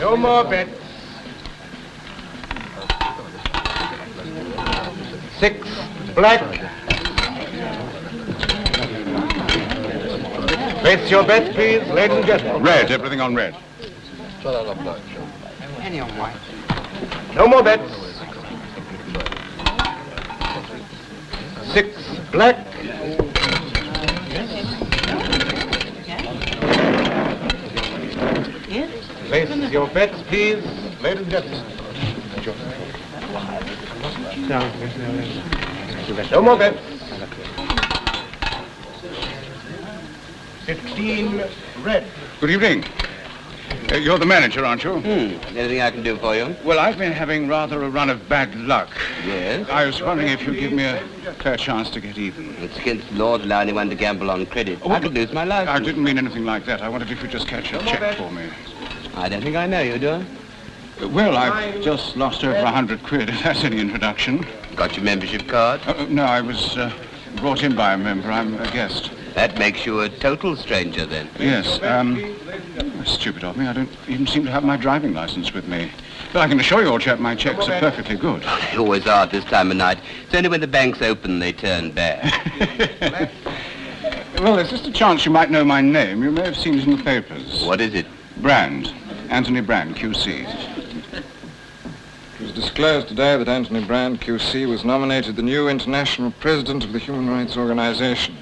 No more bets. 6 black. Place your bets, please, ladies and gentlemen. Red, everything on red. Any on white. No more bets. 6 black. Place your bets, please, ladies and gentlemen. No more bets. 15 red. Good evening. You're the manager, aren't you? Anything I can do for you? Well, I've been having rather a run of bad luck. Yes? I was wondering if you'd give me a fair chance to get even. It's against the law to allow anyone to gamble on credit. I could lose my life. I didn't mean anything like that. I wondered if you'd just catch a check for me. I don't think I know you, do I? Well, I've just lost over 100 quid, if that's any introduction. Got your membership card? No, I was brought in by a member. I'm a guest. That makes you a total stranger, then. Yes, stupid of me. I don't even seem to have my driving license with me. But I can assure you, old chap, my checks are perfectly good. They always are at this time of night. It's only when the banks open they turn bad. Well, there's just a chance you might know my name. You may have seen it in the papers. What is it? Brand. Anthony Brand, QC. It was disclosed today that Anthony Brand, QC, was nominated the new international president of the Human Rights Organization.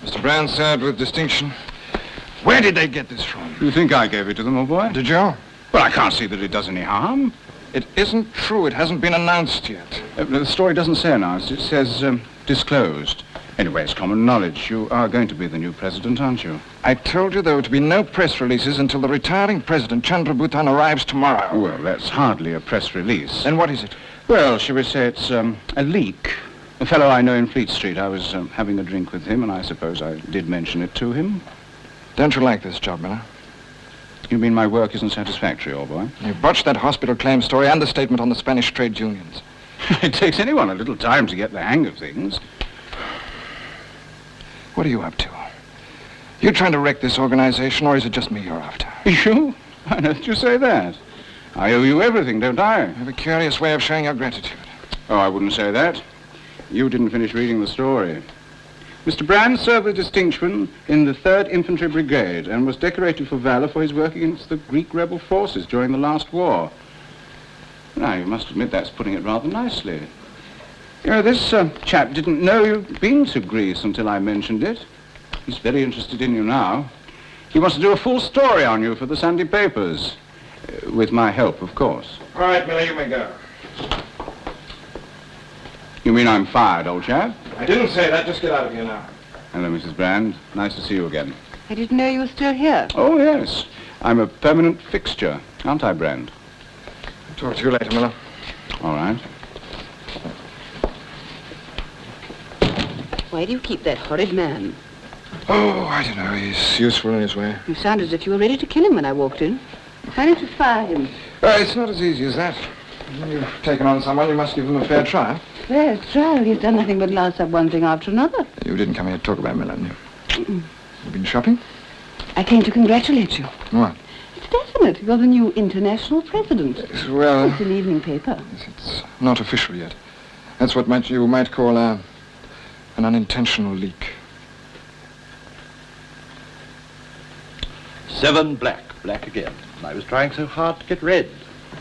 Mr. Brand served with distinction. Where did they get this from? You think I gave it to them, old boy? Did you? Well, I can't see that it does any harm. It isn't true. It hasn't been announced yet. The story doesn't say announced. It says disclosed. Anyway, it's common knowledge. You are going to be the new president, aren't you? I told you there were to be no press releases until the retiring president, Chandra Bhutan, arrives tomorrow. Well, that's hardly a press release. Then what is it? Well, shall we say it's a leak. A fellow I know in Fleet Street. I was having a drink with him, and I suppose I did mention it to him. Don't you like this job, Miller? You mean my work isn't satisfactory, old boy? You botched that hospital claim story and the statement on the Spanish trade unions. It takes anyone a little time to get the hang of things. What are you up to? You trying to wreck this organization, or is it just me you're after? You? Why don't you say that? I owe you everything, don't I? You have a curious way of showing your gratitude. Oh, I wouldn't say that. You didn't finish reading the story. Mr. Brand served with distinction in the 3rd Infantry Brigade and was decorated for valor for his work against the Greek rebel forces during the last war. Now, you must admit that's putting it rather nicely. You know, this chap didn't know you'd been to Greece until I mentioned it. He's very interested in you now. He wants to do a full story on you for the Sunday papers. With my help, of course. All right, Miller, you may go. You mean I'm fired, old chap? I didn't say that. Just get out of here now. Hello, Mrs. Brand. Nice to see you again. I didn't know you were still here. Oh, yes. I'm a permanent fixture, aren't I, Brand? Talk to you later, Miller. All right. Why do you keep that horrid man? Oh, I don't know. He's useful in his way. You sound as if you were ready to kill him when I walked in. Why don't you fire him? It's not as easy as that. When you've taken on someone, you must give them a fair trial. Fair trial? He's done nothing but louse up one thing after another. You didn't come here to talk about Miller, did you? You've been shopping? I came to congratulate you. What? It's definite. You're the new international president. Well, It's an evening paper. it's not official yet. That's what you might call an unintentional leak. 7 black. Black again. I was trying so hard to get red.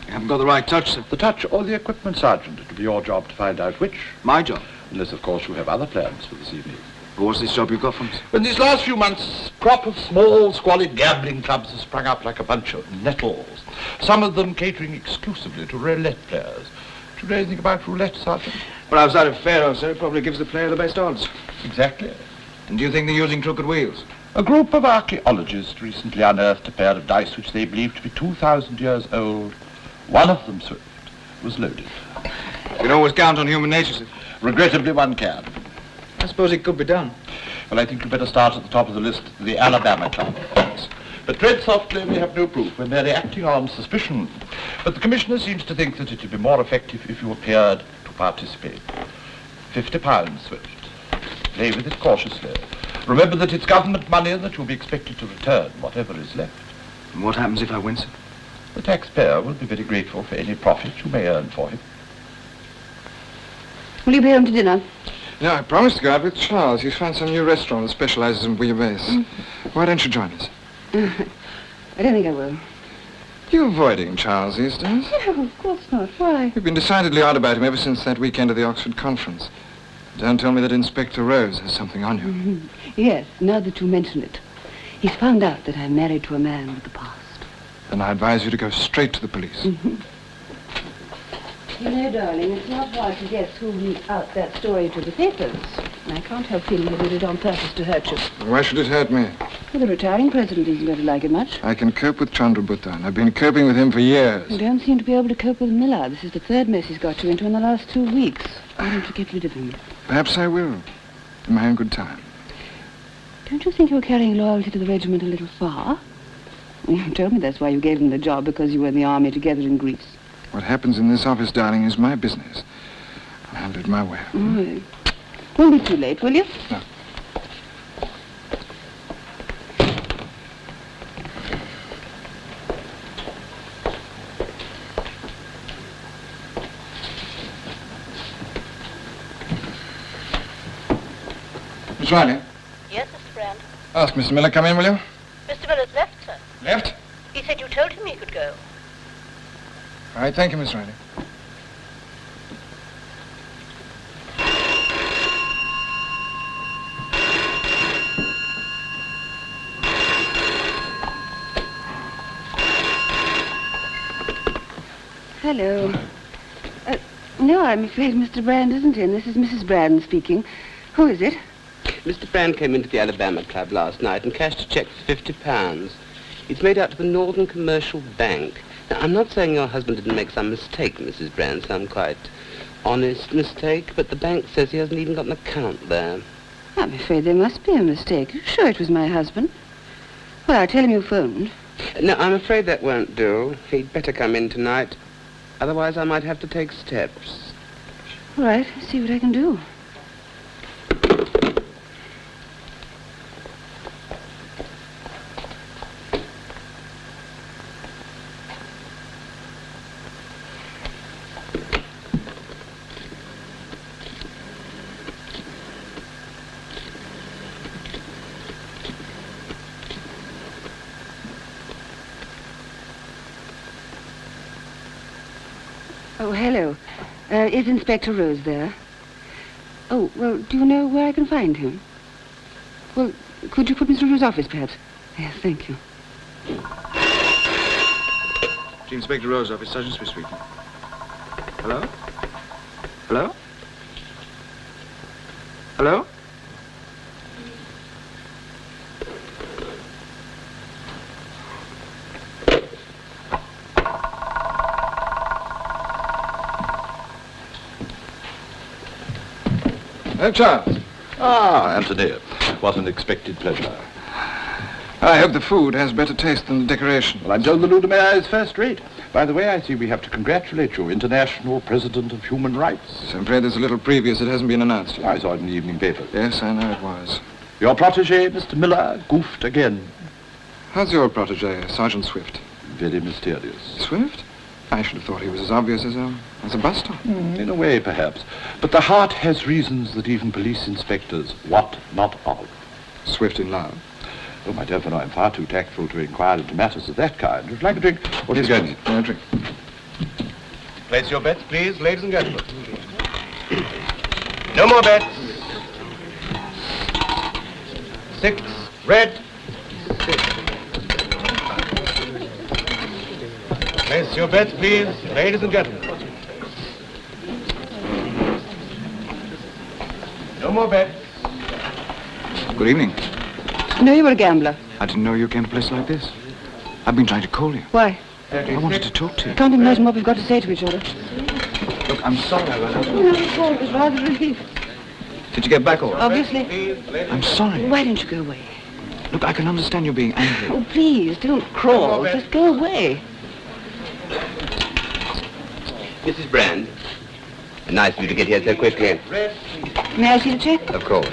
You haven't got the right touch, sir. The touch or the equipment, Sergeant. It'll be your job to find out which. My job. Unless, of course, you have other plans for this evening. What's this job you got from us? In these last few months, a crop of small, squalid gambling clubs has sprung up like a bunch of nettles. Some of them catering exclusively to roulette players. Do you know anything about roulette, Sergeant? Well, outside of Faro, sir, it probably gives the player the best odds. Exactly. And do you think they're using crooked wheels? A group of archaeologists recently unearthed a pair of dice which they believed to be 2,000 years old. One of them, Swift, was loaded. You can always count on human nature, sir. Regrettably, one can. I suppose it could be done. Well, I think you'd better start at the top of the list, the Alabama Club. But tread softly, we have no proof. We're merely acting on suspicion. But the Commissioner seems to think that it would be more effective if you appeared to participate. £50, Swift. Play with it cautiously. Remember that it's government money and that you'll be expected to return whatever is left. And what happens if I win, sir? The taxpayer will be very grateful for any profit you may earn for him. Will you be home to dinner? No, I promised to go out with Charles. He's found some new restaurant that specializes in bouillabaisse. Why don't you join us? I don't think I will. You're avoiding Charles these days. No, of course not. Why? You've been decidedly odd about him ever since that weekend of the Oxford conference. Don't tell me that Inspector Rose has something on you. Yes, now that you mention it. He's found out that I'm married to a man with a past. Then I advise you to go straight to the police. You know, darling, it's not hard to guess who leaked out that story to the papers. And I can't help feeling he did it on purpose to hurt you. Why should it hurt me? Well, the retiring president isn't going to like it much. I can cope with Chandrabutta, and I've been coping with him for years. You don't seem to be able to cope with Miller. This is the third mess he's got you into in the last 2 weeks. Why don't you get rid of him? Perhaps I will, in my own good time. Don't you think you're carrying loyalty to the regiment a little far? You told me that's why you gave him the job, because you were in the army together in Greece. What happens in this office, darling, is my business. I'll handle it my way. Won't be too late, will you? No. Miss Riley? Yes, Mr. Brand. Ask Mr. Miller, come in, will you? Mr. Miller's left, sir. Left? He said you told him he could go. All right, thank you, Miss Riley. Hello. No, I'm afraid Mr. Brand isn't in. This is Mrs. Brand speaking. Who is it? Mr. Brand came into the Alabama Club last night and cashed a cheque for £50. It's made out to the Northern Commercial Bank. Now, I'm not saying your husband didn't make some mistake, Mrs. Brand, some quite honest mistake, but the bank says he hasn't even got an account there. I'm afraid there must be a mistake. You're sure it was my husband? Well, I'll tell him you phoned. No, I'm afraid that won't do. He'd better come in tonight. Otherwise, I might have to take steps. All right, I'll see what I can do. Oh, hello. Is Inspector Rose there? Oh, well, do you know where I can find him? Well, could you put me through to his office, perhaps? Yes, thank you. Chief Inspector Rose office, Sergeant Smith speaking. Hello? Hello? Hello? Charles. Ah, Anthony, what an unexpected pleasure. I hope the food has better taste than the decoration. Well, I'm told the Ludemere is first rate. By the way, I see we have to congratulate you, International President of Human Rights. I'm afraid there's a little previous that hasn't been announced yet. I saw it in the evening paper. Yes, I know it was. Your protege, Mr. Miller, goofed again. How's your protege, Sergeant Swift? Very mysterious. Swift? I should have thought he was as obvious as a bus stop. In a way, perhaps. But the heart has reasons that even police inspectors wot not of. Swift in love. Oh, my dear fellow, I'm far too tactful to inquire into matters of that kind. Would you like a drink? What is going No drink. Place your bets, please, ladies and gentlemen. No more bets. 6, red. 6. Place your bets, please, ladies and gentlemen. No more bets. Good evening. I know you were a gambler. I didn't know you came to a place like this. I've been trying to call you. Why? I wanted to talk to you. Can't imagine what we've got to say to each other. Look, I'm sorry I ran out. No, it was rather a relief. Did you get back all right? Obviously. I'm sorry. Why don't you go away? Look, I can understand you being angry. Oh, please, don't crawl. Just go away. Mrs. Brand, nice of you to get here so quickly. May I see the check? Of course.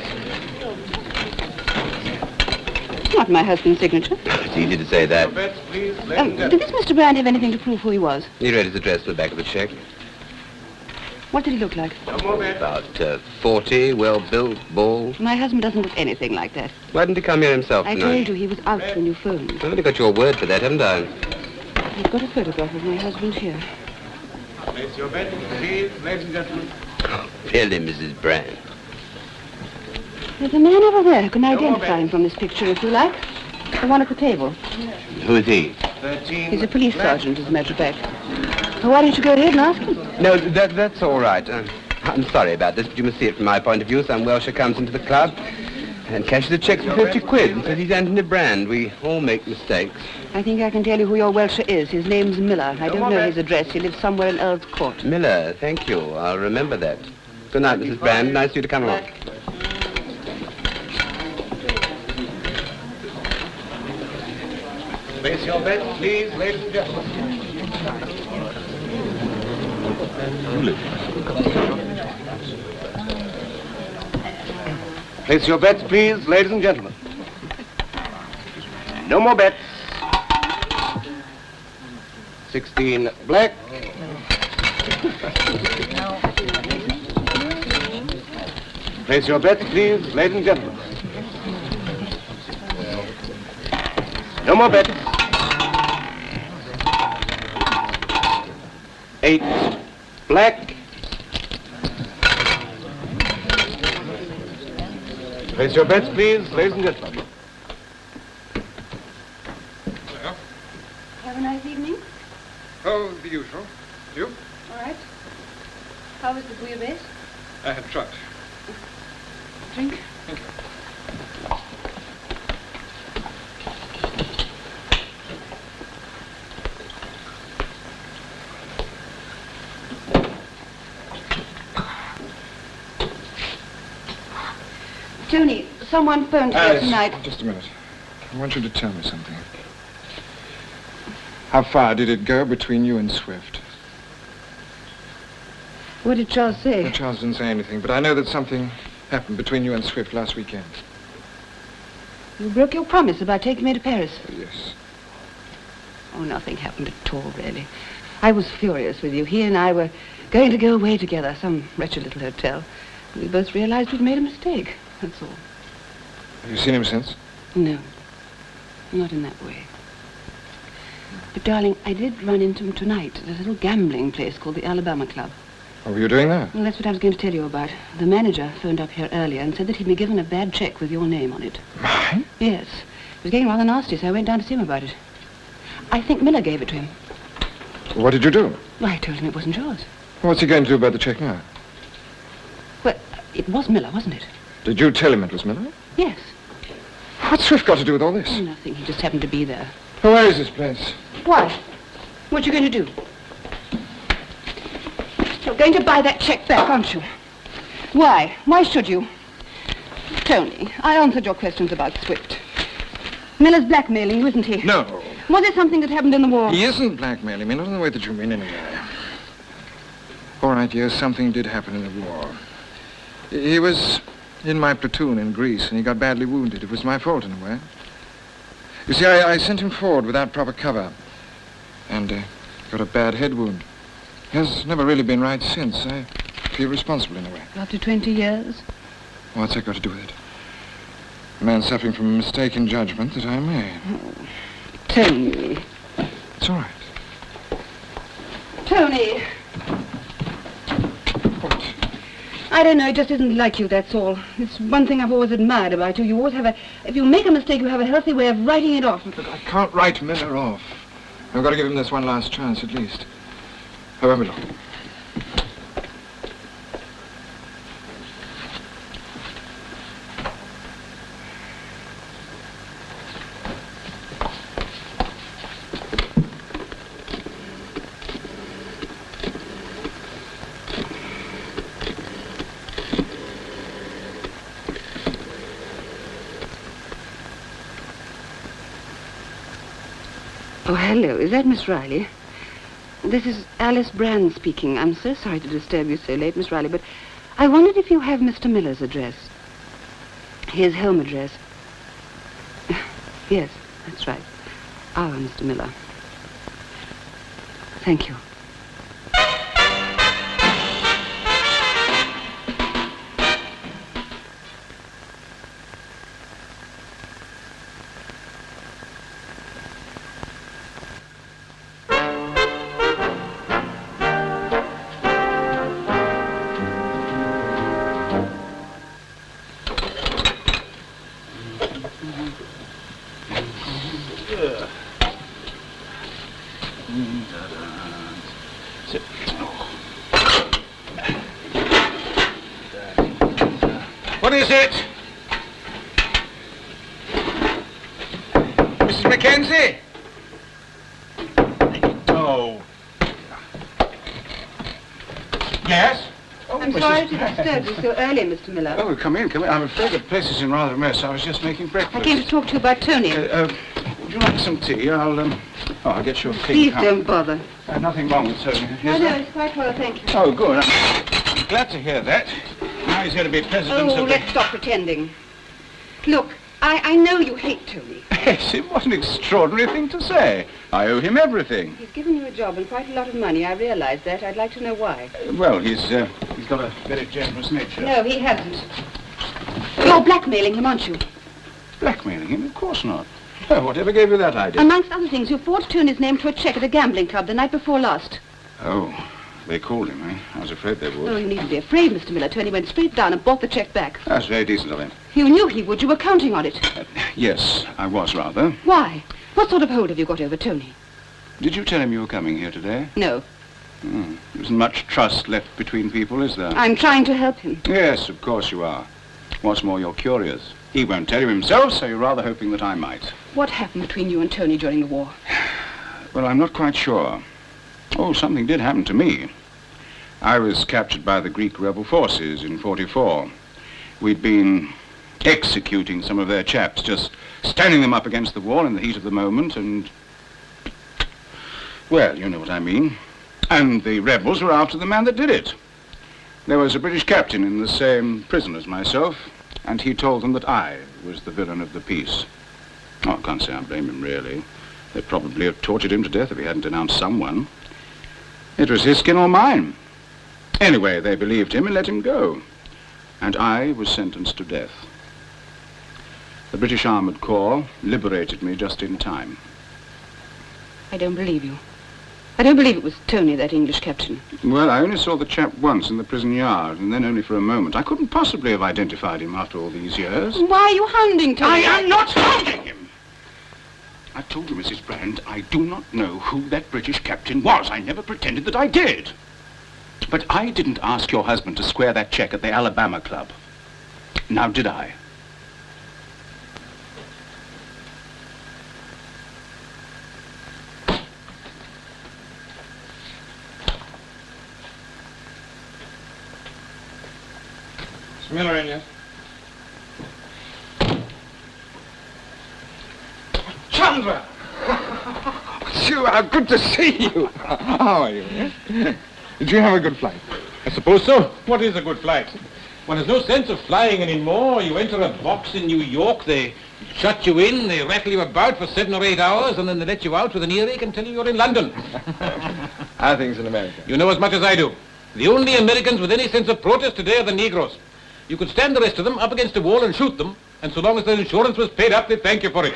That's not my husband's signature. It's easy to say that. Your bets, please, ladies and Did gentlemen. this Mr. Brand have anything to prove who he was? He read his address on the back of the check. What did he look like? No more bets. About 40, well-built, bald. My husband doesn't look anything like that. Why didn't he come here himself I tonight? told you he was out when you phoned. I've only got your word for that, haven't I? I've got a photograph of my husband here. Place your bets, please, ladies and gentlemen. Really, Mrs. Brand. There's a man over there who can more identify bets. him from this picture if you like. The one at the table. Who is he? 13. He's a police sergeant, as a matter of fact. So why don't you go ahead and ask him? No, that's all right. I'm sorry about this, but you must see it from my point of view. Some Welsher comes into the club and cashes a cheque for 50 quid and says he's Anthony Brand. We all make mistakes. I think I can tell you who your Welsher is. His name's Miller. I don't know his address. He lives somewhere in Earl's Court. Miller, thank you. I'll remember that. Good night, Mrs. Brand. Nice of you to come along. Place your bets, please, ladies and gentlemen. Place your bets, please, ladies and gentlemen. No more bets. 16 black. Place your bets, please, ladies and gentlemen. No more bets. 8 black. Place your bets, please, ladies and gentlemen. Have a nice evening. Oh, the usual. You? All right. How was the bouillabaisse? I had trout. Drink? Tony, someone phoned here tonight. Just a minute. I want you to tell me something. How far did it go between you and Swift? What did Charles say? Well, Charles didn't say anything, but I know that something happened between you and Swift last weekend. You broke your promise about taking me to Paris. Yes. Oh, nothing happened at all, really. I was furious with you. He and I were going to go away together, some wretched little hotel. We both realized we'd made a mistake. That's all. Have you seen him since? No, not in that way. But, darling, I did run into him tonight at a little gambling place called the Alabama Club. What were you doing there? Well, that's what I was going to tell you about. The manager phoned up here earlier and said that he'd been given a bad check with your name on it. Mine? Yes. It was getting rather nasty, so I went down to see him about it. I think Miller gave it to him. What did you do? Well, I told him it wasn't yours. What's he going to do about the check now? Well, it was Miller, wasn't it? Did you tell him it was Miller? Yes. What's Swift got to do with all this? Oh, nothing. He just happened to be there. Where is this place? Why? What you going to do? You're going to buy that check back, aren't you? Why? Why should you? Tony, I answered your questions about Swift. Miller's blackmailing you, isn't he? No. Was it something that happened in the war? He isn't blackmailing me, not in the way that you mean anyway. All right, yes, something did happen in the war. He was in my platoon in Greece, and he got badly wounded. It was my fault in a way. You see, I sent him forward without proper cover, and got a bad head wound. He has never really been right since. I feel responsible in a way. After 20 years? What's that got to do with it? A man suffering from a mistaken judgment that I made. Tony. It's all right. Tony! What? I don't know, it just isn't like you, that's all. It's one thing I've always admired about you. You always have if you make a mistake, you have a healthy way of writing it off. Look, I can't write Miller off. I've got to give him this one last chance, at least. However long. Oh, hello. Is that Miss Riley? This is Alice Brand speaking. I'm so sorry to disturb you so late, Miss Riley, but I wondered if you have Mr. Miller's address. His home address. Yes, that's right. Mr. Miller. Thank you. What is it? Mrs. Mackenzie? Oh. Yes? Oh, I'm sorry to disturb you so early, Mr. Miller. Oh, come in, come in. I'm afraid the place is in rather a mess. I was just making breakfast. I came to talk to you about Tony. Would you like some tea? I'll get you a pink Please cup. don't bother. Nothing wrong with Tony. Oh, no, it's quite well, thank you. Oh, good. I'm glad to hear that. Now he's going to be president Oh, of let's stop pretending. Look, I know you hate Tony. Yes, it was an extraordinary thing to say. I owe him everything. He's given you a job and quite a lot of money. I realize that. I'd like to know why. Well, he's got a very generous nature. No, he hasn't. You're blackmailing him, aren't you? Blackmailing him? Of course not. Oh, whatever gave you that idea? Amongst other things, you forged Tony's name to a check at a gambling club the night before last. Oh, they called him, eh? I was afraid they would. Oh, you needn't be afraid, Mr. Miller. Tony went straight down and bought the check back. That's very decent of him. You knew he would. You were counting on it. Yes, I was rather. Why? What sort of hold have you got over Tony? Did you tell him you were coming here today? No. There isn't much trust left between people, is there? I'm trying to help him. Yes, of course you are. What's more, you're curious. He won't tell you himself, so you're rather hoping that I might. What happened between you and Tony during the war? Well, I'm not quite sure. Oh, something did happen to me. I was captured by the Greek rebel forces in '44. We'd been executing some of their chaps, just standing them up against the wall in the heat of the moment, and... well, you know what I mean. And the rebels were after the man that did it. There was a British captain in the same prison as myself, and he told them that I was the villain of the piece. Oh, I can't say I blame him, really. They'd probably have tortured him to death if he hadn't denounced someone. It was his skin or mine. Anyway, they believed him and let him go. And I was sentenced to death. The British Armored Corps liberated me just in time. I don't believe you. I don't believe it was Tony, that English captain. Well, I only saw the chap once in the prison yard, and then only for a moment. I couldn't possibly have identified him after all these years. Why are you hounding Tony? I am not hounding him! I told you, Mrs. Brand, I do not know who that British captain was. I never pretended that I did. But I didn't ask your husband to square that check at the Alabama Club. Now, did I? Is Miller in yet? Chandra! Sue, how good to see you. How are you? Yes? Did you have a good flight? I suppose so. What is a good flight? One has no sense of flying anymore. You enter a box in New York, they shut you in, they rattle you about for 7 or 8 hours, and then they let you out with an earache and tell you you're in London. How are things in America? You know as much as I do. The only Americans with any sense of protest today are the Negroes. You could stand the rest of them up against a wall and shoot them, and so long as their insurance was paid up, they'd thank you for it.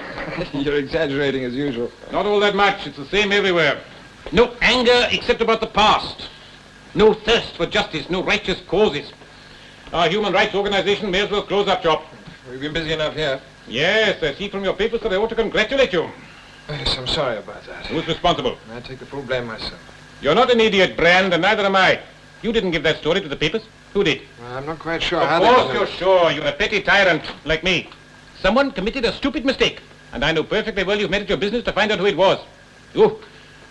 You're exaggerating as usual. Not all that much. It's the same everywhere. No anger except about the past. No thirst for justice, no righteous causes. Our human rights organization may as well close up shop. We've been busy enough here. Yes, I see from your papers that I ought to congratulate you. Yes, I'm sorry about that. Who's responsible? I take the full blame myself. You're not an idiot, Brand, and neither am I. You didn't give that story to the papers. Who did? Well, I'm not quite sure Of how course they... you're sure. You're a petty tyrant, like me. Someone committed a stupid mistake, and I know perfectly well you've made it your business to find out who it was. You.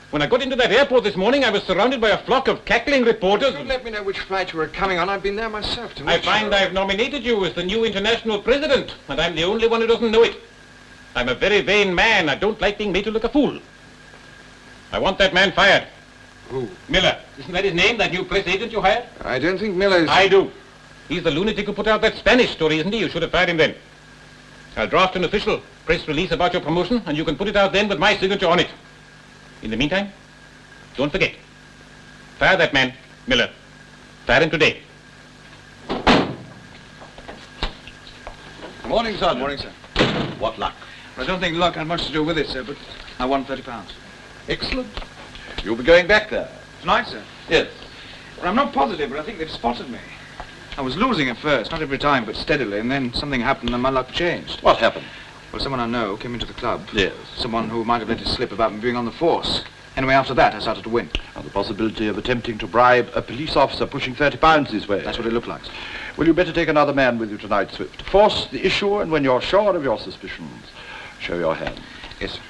When I got into that airport this morning, I was surrounded by a flock of cackling reporters. Don't let me know which flight you were coming on. I've been there myself to I make find sure. I've nominated you as the new international president, and I'm the only one who doesn't know it. I'm a very vain man. I don't like being made to look a fool. I want that man fired. Who? Miller. Isn't that his name, that new press agent you hired? I don't think Miller's... I do. He's the lunatic who put out that Spanish story, isn't he? You should have fired him then. I'll draft an official press release about your promotion, and you can put it out then with my signature on it. In the meantime, don't forget. Fire that man, Miller. Fire him today. Morning, Sergeant. Morning, sir. What luck? I don't think luck had much to do with it, sir, but I won £30. Excellent. You'll be going back there. Tonight, sir? Yes. Well, I'm not positive, but I think they've spotted me. I was losing at first, not every time, but steadily, and then something happened and my luck changed. What happened? Well, someone I know came into the club. Yes. Someone who might have let it slip about me being on the force. Anyway, after that, I started to win. And the possibility of attempting to bribe a police officer pushing £30 this way. That's what it looked like. Well, you better take another man with you tonight, Swift. Force the issue, and when you're sure of your suspicions, show your hand. Yes, sir.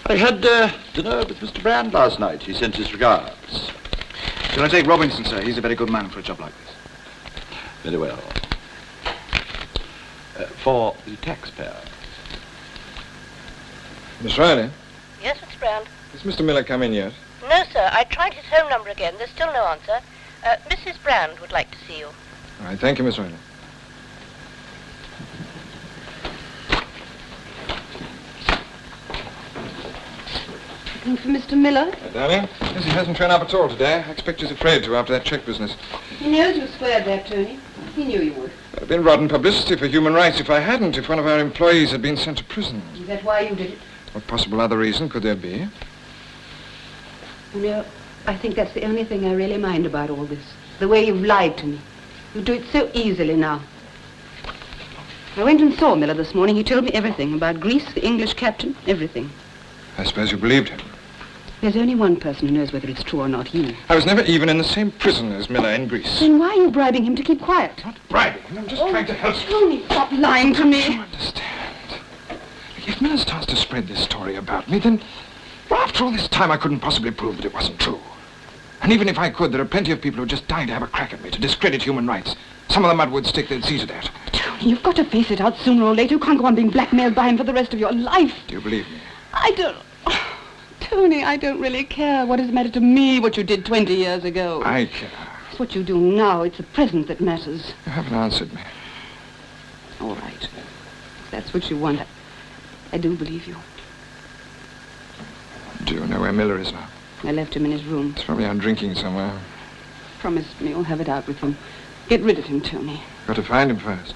I had dinner with Mr. Brand last night. He sent his regards. Shall I take Robinson, sir? He's a very good man for a job like this. Very well. For the taxpayer. Miss Riley, Yes, Mr. Brand. has Mr. Miller come in yet? No, sir. I tried his home number again. There's still no answer. Mrs. Brand would like to see you. All right, thank you, Miss Riley. Looking for Mr. Miller? Darling? Yes, he hasn't turned up at all today. I expect he's afraid to after that check business. He knows you squared that, Tony. He knew you would. There'd have been rotten publicity for human rights if I hadn't, if one of our employees had been sent to prison. Is that why you did it? What possible other reason could there be? You know, I think that's the only thing I really mind about all this. The way you've lied to me. You do it so easily now. I went and saw Miller this morning. He told me everything about Greece, the English captain, everything. I suppose you believed him. There's only one person who knows whether it's true or not, you. I was never even in the same prison as Miller in Greece. Then why are you bribing him to keep quiet? Not bribing him, I'm just trying to help you. Tony, stop lying to me. You understand? If Miller starts to spread this story about me, then after all this time I couldn't possibly prove that it wasn't true. And even if I could, there are plenty of people who are just dying to have a crack at me, to discredit human rights. Some of the mudwood stick they'd see to that. Tony, you've got to face it out sooner or later. You can't go on being blackmailed by him for the rest of your life. Do you believe me? I don't... Tony, I don't really care. What does it matter to me what you did 20 years ago? I care. It's what you do now. It's the present that matters. You haven't answered me. All right. If that's what you want, I do believe you. Do you know where Miller is now? I left him in his room. He's probably out drinking somewhere. Promise me you'll have it out with him. Get rid of him, Tony. Got to find him first.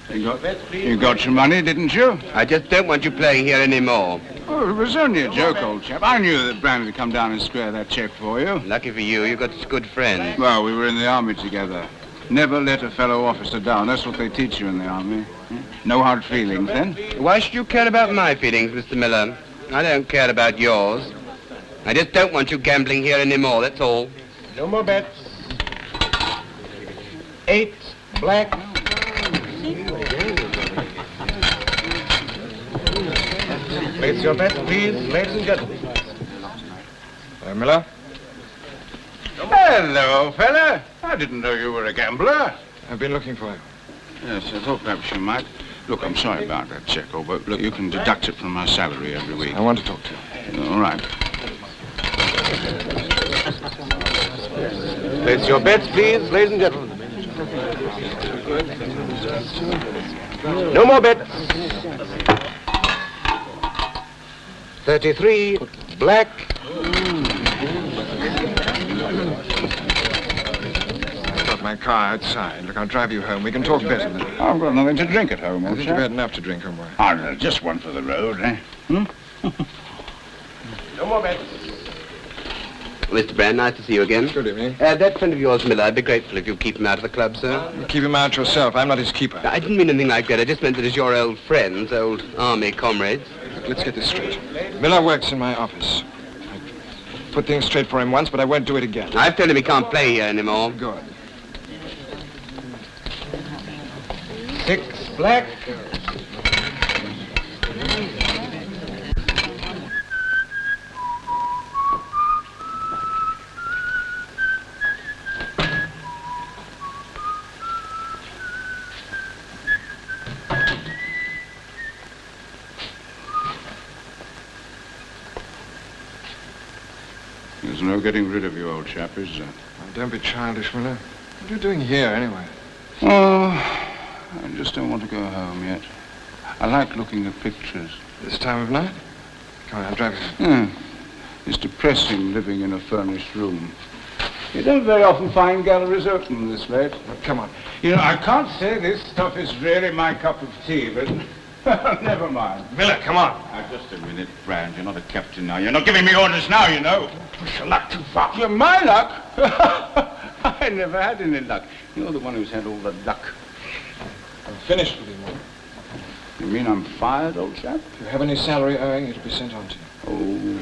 You got your money, didn't you? I just don't want you playing here anymore. Oh, it was only a joke, old chap. I knew that Brand would come down and square that check for you. Lucky for you, you've got a good friend. Well, we were in the army together. Never let a fellow officer down. That's what they teach you in the army. No hard feelings, then? Why should you care about my feelings, Mr. Miller? I don't care about yours. I just don't want you gambling here anymore, that's all. No more bets. 8 black. Place your bet, please, ladies and gentlemen. Miller? Hello, fella. I didn't know you were a gambler. I've been looking for you. Yes, I thought perhaps you might. Look, I'm sorry about that check, but look, you can deduct it from my salary every week. I want to talk to you. All right. Place your bets, please, ladies and gentlemen. No more bets. 33 black. I've got my car outside. Look, I'll drive you home. We can talk better then. I've got nothing to drink at home, I old think you've chap. had enough to drink homeway. Oh, no, just one for the road, eh? No more bets. Mr. Brand, nice to see you again. Good evening. That friend of yours, Miller, I'd be grateful if you'd keep him out of the club, sir. Keep him out yourself. I'm not his keeper. I didn't mean anything like that. I just meant that as your old friends, old army comrades. Look, let's get this straight. Miller works in my office. I put things straight for him once, but I won't do it again. I've told him he can't play here anymore. Good. 6 black. There's no getting rid of you, old chap, is there? Oh, don't be childish, Miller. What are you doing here, anyway? Oh, I just don't want to go home yet. I like looking at pictures. This time of night? Come on, I'll drive you. Yeah. It's depressing living in a furnished room. You don't very often find galleries open this late. Oh, come on. You know, I can't say this stuff is really my cup of tea, but never mind. Miller, come on. Now, just a minute, Brand. You're not a captain now. You're not giving me orders now, you know. Push your luck too far. You're my luck? I never had any luck. You're the one who's had all the luck. I'm finished with you, Miller. You mean I'm fired, old chap? If you have any salary owing, it'll be sent on to you. Oh.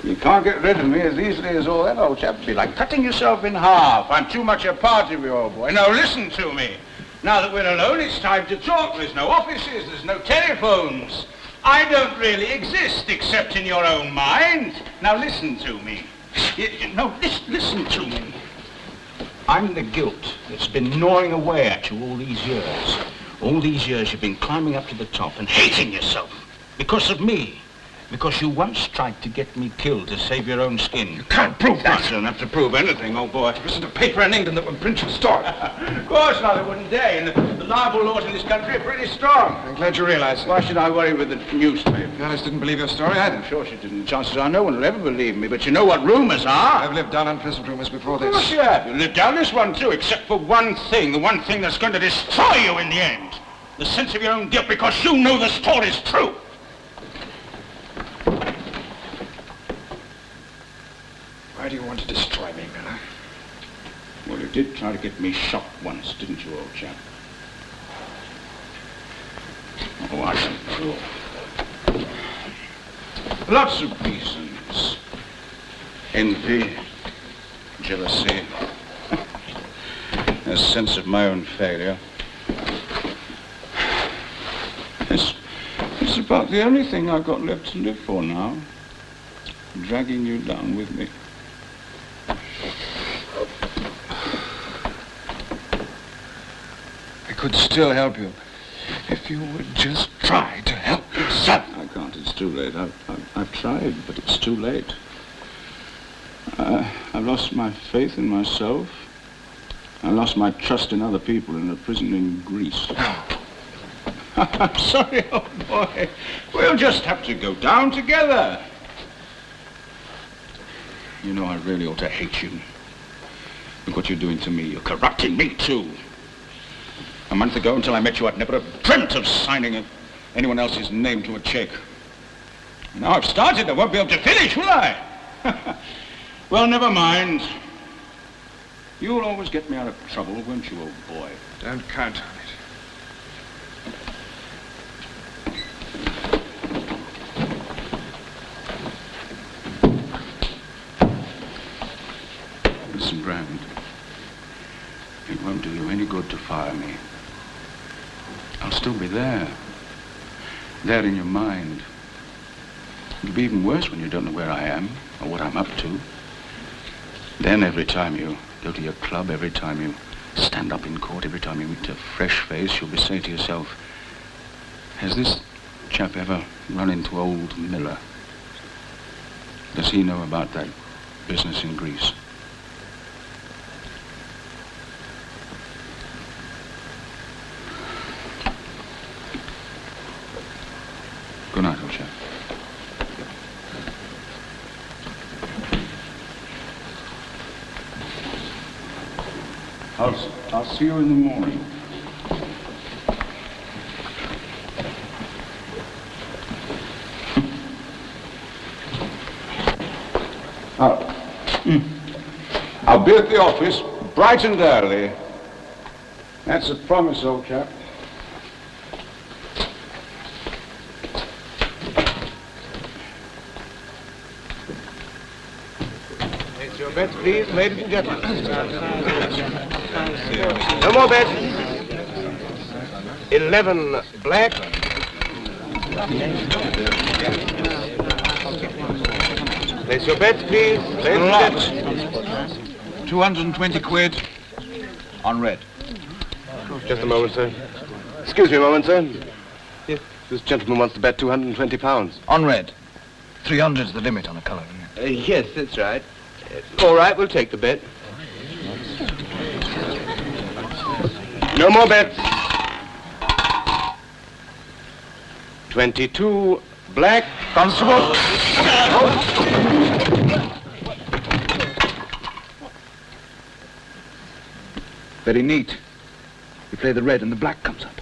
You can't get rid of me as easily as all that, old chap. It'd be like cutting yourself in half. I'm too much a part of you, old boy. Now, listen to me. Now that we're alone, it's time to talk. There's no offices, there's no telephones. I don't really exist except in your own mind. Now, listen to me. Listen to me. I'm the guilt that's been gnawing away at you all these years. All these years you've been climbing up to the top and hating yourself because of me. Because you once tried to get me killed to save your own skin. You can't prove that. You don't have to prove anything, old boy. There isn't a paper in England that would print your story. Of course not, they wouldn't dare. And the libel laws in this country are pretty strong. I'm glad you realize it. Why should I worry with the newspaper? Alice didn't believe your story either. I'm sure she didn't. Chances are no one will ever believe me. But you know what rumors are? I've lived down unpleasant rumors before Of course this. you have. You lived down this one too, except for one thing. The one thing that's going to destroy you in the end. The sense of your own guilt because you know the story's true. Why do you want to destroy me, Miller? Well, you did try to get me shot once, didn't you, old chap? Oh, I don't know. Lots of reasons. Envy, jealousy, a sense of my own failure. It's about the only thing I've got left to live for now. Dragging you down with me. I could still help you if you would just try to help yourself. I can't. It's too late. I've tried, but it's too late. I've lost my faith in myself. I lost my trust in other people in a prison in Greece. I'm sorry, old boy. We'll just have to go down together. You know, I really ought to hate you. Look what you're doing to me. You're corrupting me, too. A month ago, until I met you, I'd never have dreamt of signing anyone else's name to a check. Now I've started, I won't be able to finish, will I? Well, never mind. You'll always get me out of trouble, won't you, old boy? Don't count on it. Listen, Brand. It won't do you any good to fire me. I'll still be there. There in your mind. It'll be even worse when you don't know where I am or what I'm up to. Then every time you go to your club, every time you stand up in court, every time you meet a fresh face, you'll be saying to yourself, has this chap ever run into old Miller? Does he know about that business in Greece? Good night, old chap. I'll see you in the morning. I'll be at the office bright and early. That's a promise, old chap. Place your bets, please, ladies and gentlemen. No more bets. 11 black. Place your bets, please, ladies and gentlemen. 220 quid on red. Just a moment, sir. Excuse me a moment, sir. Yes, this gentleman wants to bet £220. On red. 300's the limit on a colour, isn't it? Yes, that's right. All right, we'll take the bet. No more bets. 22, black. Constable! Very neat. You play the red and the black comes up.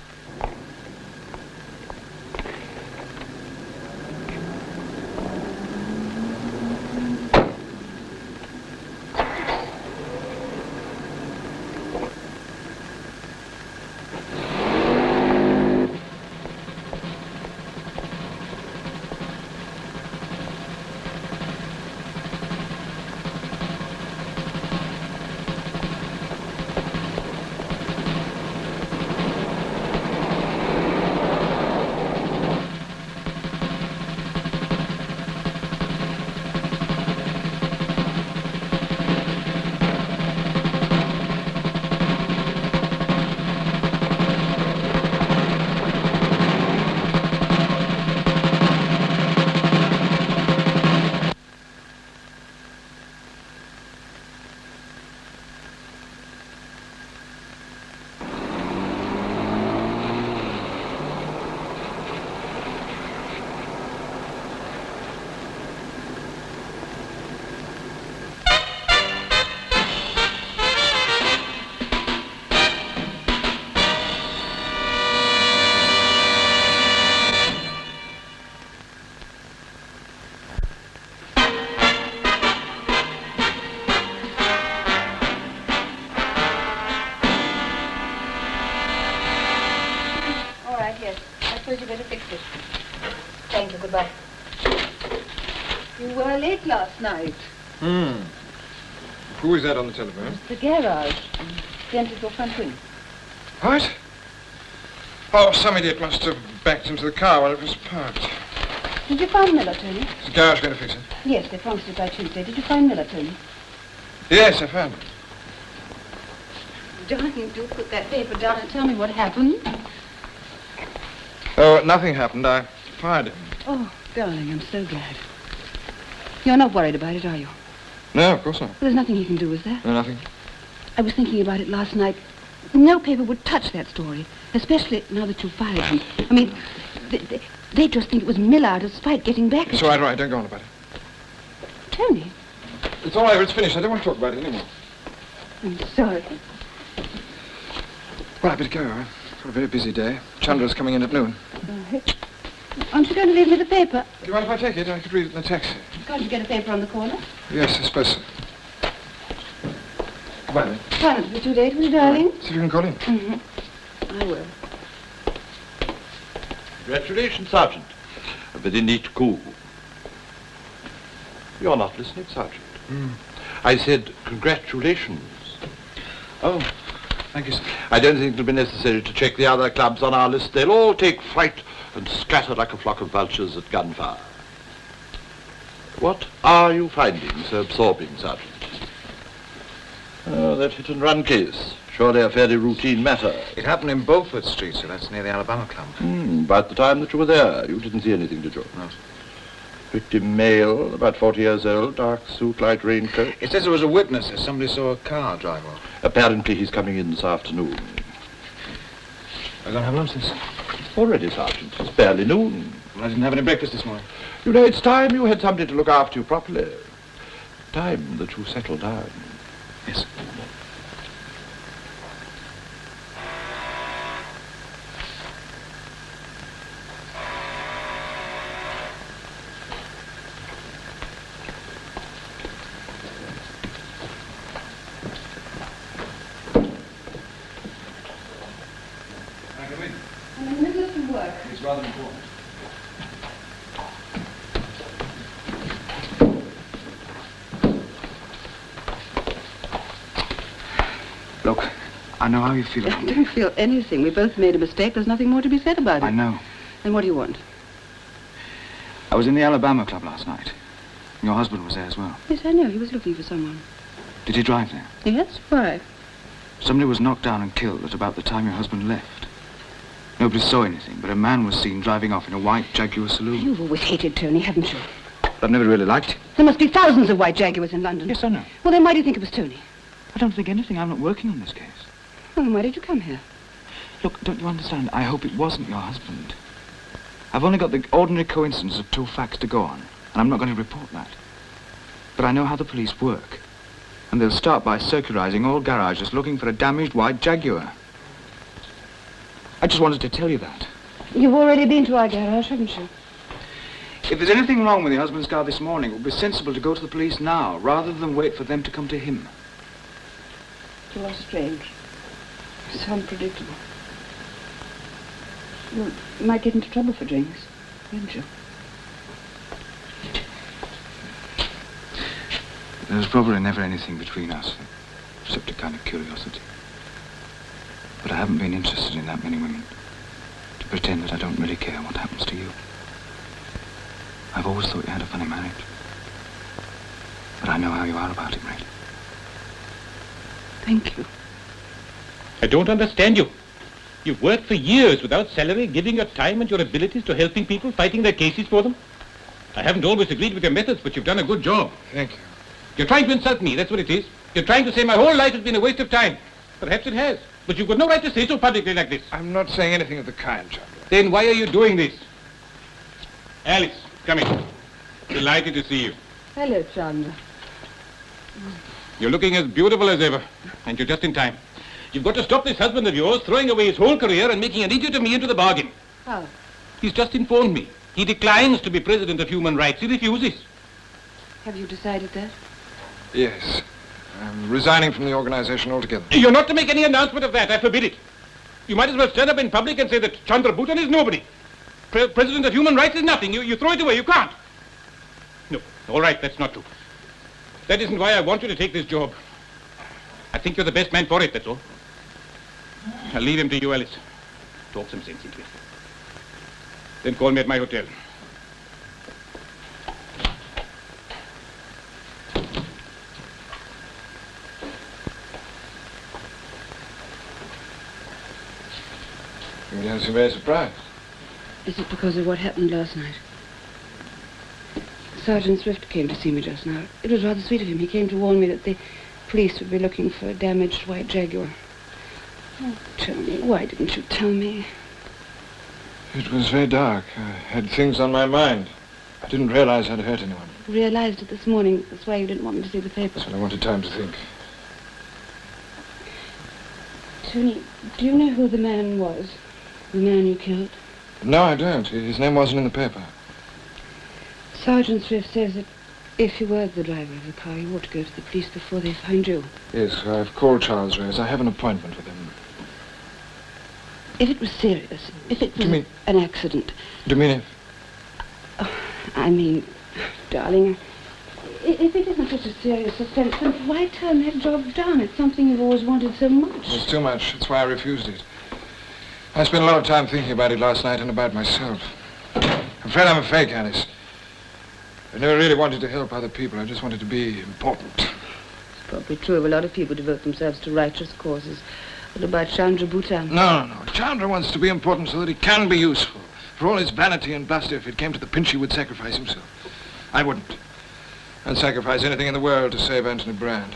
suppose you better fix it. Thank you. Goodbye. You were late last night. Who is that on the telephone? The garage. He entered your front wing. What? Oh, some idiot must have backed into the car while it was parked. Did you find Miller, Tony? Is the garage going to fix it? Yes, they promised it by Tuesday. Did you find Miller, Tony? Yes, I found it. Darling, do put that paper down and tell me what happened. Oh, nothing happened. I fired him. Oh, darling, I'm so glad. You're not worried about it, are you? No, of course not. Well, there's nothing he can do, is there? No, nothing. I was thinking about it last night. No paper would touch that story, especially now that you've fired him. I mean, they just think it was Miller out of spite getting back at It's all right, all right. Don't go on about it. Tony, It's all over. It's finished. I don't want to talk about it anymore. I'm sorry. Well, I better go. I've got a very busy day. Chandra's coming in at noon. Right. Aren't you going to leave me the paper? Do you mind if I take it? I could read it in the taxi. Can't you get a paper on the corner? Yes, I suppose so. Goodbye, then. Try not to be too late, will you, darling? See if you can call in. Mm-hmm. I will. Congratulations, Sergeant. A very neat coup. You're not listening, Sergeant. I said congratulations. Oh, thank you, sir. I don't think it'll be necessary to check the other clubs on our list. They'll all take fright and scatter like a flock of vultures at gunfire. What are you finding so absorbing, Sergeant? Oh, that hit-and-run case. Surely a fairly routine matter. It happened in Beaufort Street, sir. That's near the Alabama Club. About the time that you were there, you didn't see anything, did you? No. Victim male, about 40 years old, dark suit, light raincoat. It says there was a witness. Somebody saw a car drive off. Apparently he's coming in this afternoon. Are you going to have lunch this? Already, Sergeant. It's barely noon. Well, I didn't have any breakfast this morning. You know, it's time you had somebody to look after you properly. Time that you settle down. Yes. I'm in the middle of some work. It's rather important. Look, I know how you feel about I me. don't feel anything. We both made a mistake. There's nothing more to be said about it. I know. Then what do you want? I was in the Alabama Club last night. Your husband was there as well. Yes, I know. He was looking for someone. Did he drive there? Yes? Why? Somebody was knocked down and killed at about the time your husband left. Nobody saw anything, but a man was seen driving off in a white Jaguar saloon. You've always hated Tony, haven't you? I've never really liked him. There must be thousands of white Jaguars in London. Yes, I know. Well, then why do you think it was Tony? I don't think anything. I'm not working on this case. Well, then why did you come here? Look, don't you understand? I hope it wasn't your husband. I've only got the ordinary coincidence of 2 facts to go on, and I'm not going to report that. But I know how the police work, and they'll start by circularizing all garages looking for a damaged white Jaguar. I just wanted to tell you that. You've already been to our garage, haven't you? If there's anything wrong with your husband's car this morning, it would be sensible to go to the police now, rather than wait for them to come to him. You are strange. So unpredictable. You might get into trouble for drinks, wouldn't you? There was probably never anything between us, except a kind of curiosity. But I haven't been interested in that many women to pretend that I don't really care what happens to you. I've always thought you had a funny marriage. But I know how you are about it, Red. Thank you. I don't understand you. You've worked for years without salary, giving your time and your abilities to helping people, fighting their cases for them. I haven't always agreed with your methods, but you've done a good job. Thank you. You're trying to insult me, that's what it is. You're trying to say my whole life has been a waste of time. Perhaps it has, but you've got no right to say so publicly like this. I'm not saying anything of the kind, Chandra. Then why are you doing this? Alice, come in. Delighted to see you. Hello, Chandra. You're looking as beautiful as ever, and you're just in time. You've got to stop this husband of yours throwing away his whole career and making an idiot of me into the bargain. How? He's just informed me. He declines to be president of human rights. He refuses. Have you decided that? Yes. I'm resigning from the organization altogether. You're not to make any announcement of that. I forbid it. You might as well stand up in public and say that Chandra Bhutan is nobody. President of human rights is nothing. You throw it away. You can't. No. All right, that's not true. That isn't why I want you to take this job. I think you're the best man for it, that's all. I'll leave him to you, Alice. Talk some sense into it. Then call me at my hotel. You don't seem very surprised. Is it because of what happened last night? Sergeant Swift came to see me just now. It was rather sweet of him. He came to warn me that the police would be looking for a damaged white Jaguar. Oh, tell me, why didn't you tell me? It was very dark. I had things on my mind. I didn't realize I'd hurt anyone. Realized it this morning. That's why you didn't want me to see the paper. So I wanted time to think. Tony, do you know who the man was? The man you killed? No, I don't. His name wasn't in the paper. Sergeant Swift says that if you were the driver of the car, you ought to go to the police before they find you. Yes, I've called Charles Rose. I have an appointment with him. If it was serious, if it Do you was mean- an accident, Do you mean if? I mean, darling, if it isn't such a serious offense, then why turn that job down? It's something you've always wanted so much. It's too much. That's why I refused it. I spent a lot of time thinking about it last night and about myself. I'm afraid I'm a fake, Alice. I never really wanted to help other people. I just wanted to be important. It's probably true of a lot of people devote themselves to righteous causes. What about Chandra Bhutan? No. Chandra wants to be important so that he can be useful. For all his vanity and bluster, if it came to the pinch, he would sacrifice himself. I wouldn't. I'd sacrifice anything in the world to save Anthony Brand.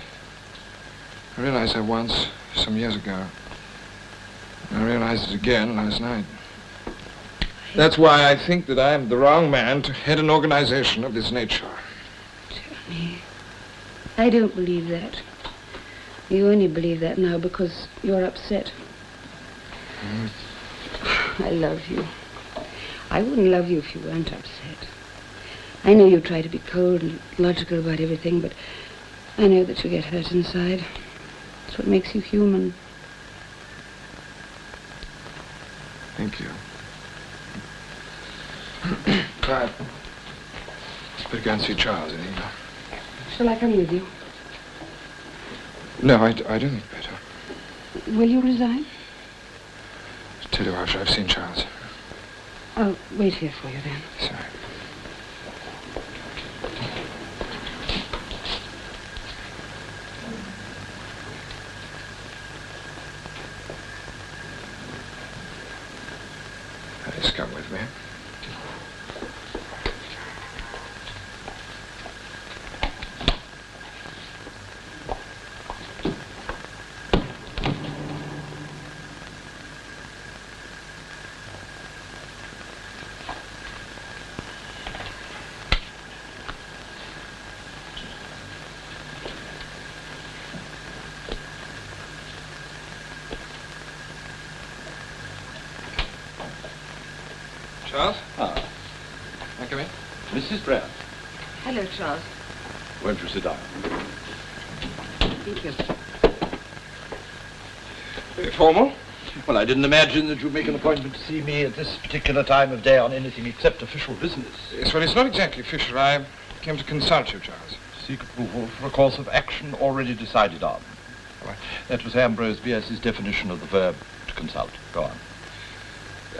I realized that once, some years ago. I realized it again last night. That's why I think that I'm the wrong man to head an organization of this nature. Tony, I don't believe that. You only believe that now because you're upset. I love you. I wouldn't love you if you weren't upset. I know you try to be cold and logical about everything, but I know that you get hurt inside. It's what makes you human. Thank you. Right. Better go and see Charles, any? Shall I come with you? No, I don't think better. Will you resign? I'll tell you after I've seen Charles. I'll wait here for you then. Sorry. Alice, come with me. Charles? Ah, May I come in? Mrs. Brand, Hello, Charles. won't you sit down? Thank you. Very formal. Well, I didn't imagine that you'd make an appointment to see me at this particular time of day on anything except official business. Yes, well, it's not exactly official. I came to consult you, Charles. Seek approval for a course of action already decided on. That was Ambrose Bierce's definition of the verb to consult. Go on.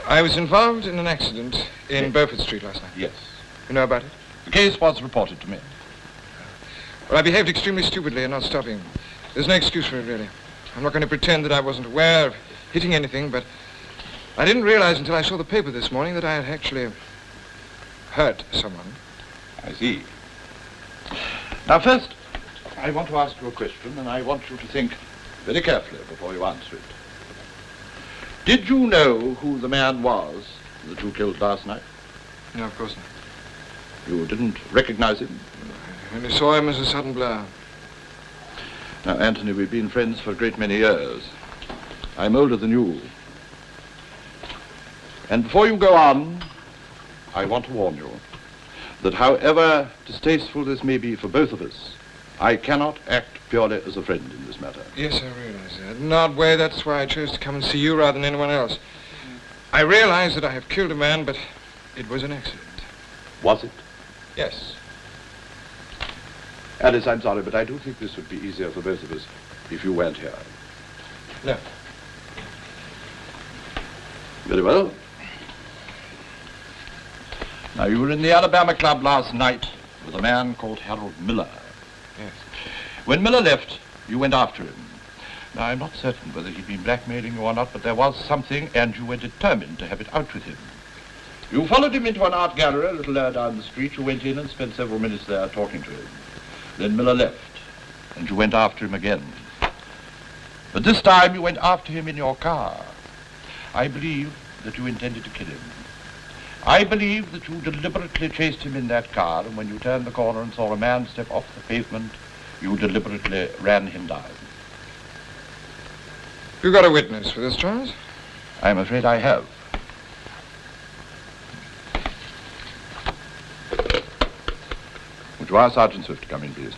I was involved in an accident in Beaufort Street last night. Yes. You know about it? The case was reported to me. Well, I behaved extremely stupidly in not stopping. There's no excuse for it, really. I'm not going to pretend that I wasn't aware of hitting anything, but I didn't realize until I saw the paper this morning that I had actually hurt someone. I see. Now, first, I want to ask you a question, and I want you to think very carefully before you answer it. Did you know who the man was that you killed last night? No, of course not. You didn't recognize him? I only saw him as a sudden blur. Now, Anthony, we've been friends for a great many years. I'm older than you. And before you go on, I want to warn you that however distasteful this may be for both of us, I cannot act purely as a friend in this matter. Yes, I realize that. In an odd way, that's why I chose to come and see you rather than anyone else. I realize that I have killed a man, but it was an accident. Was it? Yes. Alice, I'm sorry, but I do think this would be easier for both of us if you weren't here. No. Very well. Now, you were in the Alabama Club last night with a man called Harold Miller. Yes. When Miller left, you went after him. Now, I'm not certain whether he'd been blackmailing you or not, but there was something, and you were determined to have it out with him. You followed him into an art gallery a little lower down the street. You went in and spent several minutes there talking to him. Then Miller left, and you went after him again. But this time you went after him in your car. I believe that you intended to kill him. I believe that you deliberately chased him in that car, and when you turned the corner and saw a man step off the pavement, you deliberately ran him down. You got a witness for this, Charles? I'm afraid I have. Would you ask Sergeant Swift to come in, please?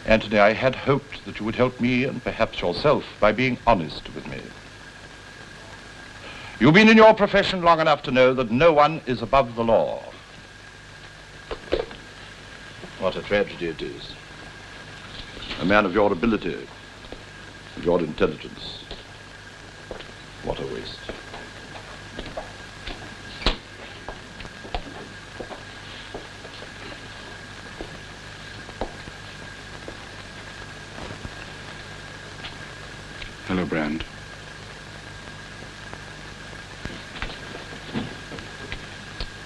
Anthony, I had hoped that you would help me and perhaps yourself by being honest with me. You've been in your profession long enough to know that no one is above the law. What a tragedy it is. A man of your ability, of your intelligence. What a waste. Hello, Brand.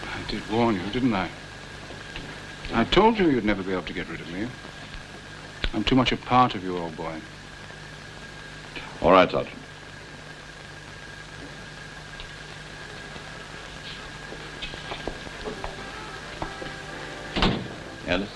I did warn you, didn't I? I told you you'd never be able to get rid of me. I'm too much a part of you, old boy. All right, Sergeant. Alice?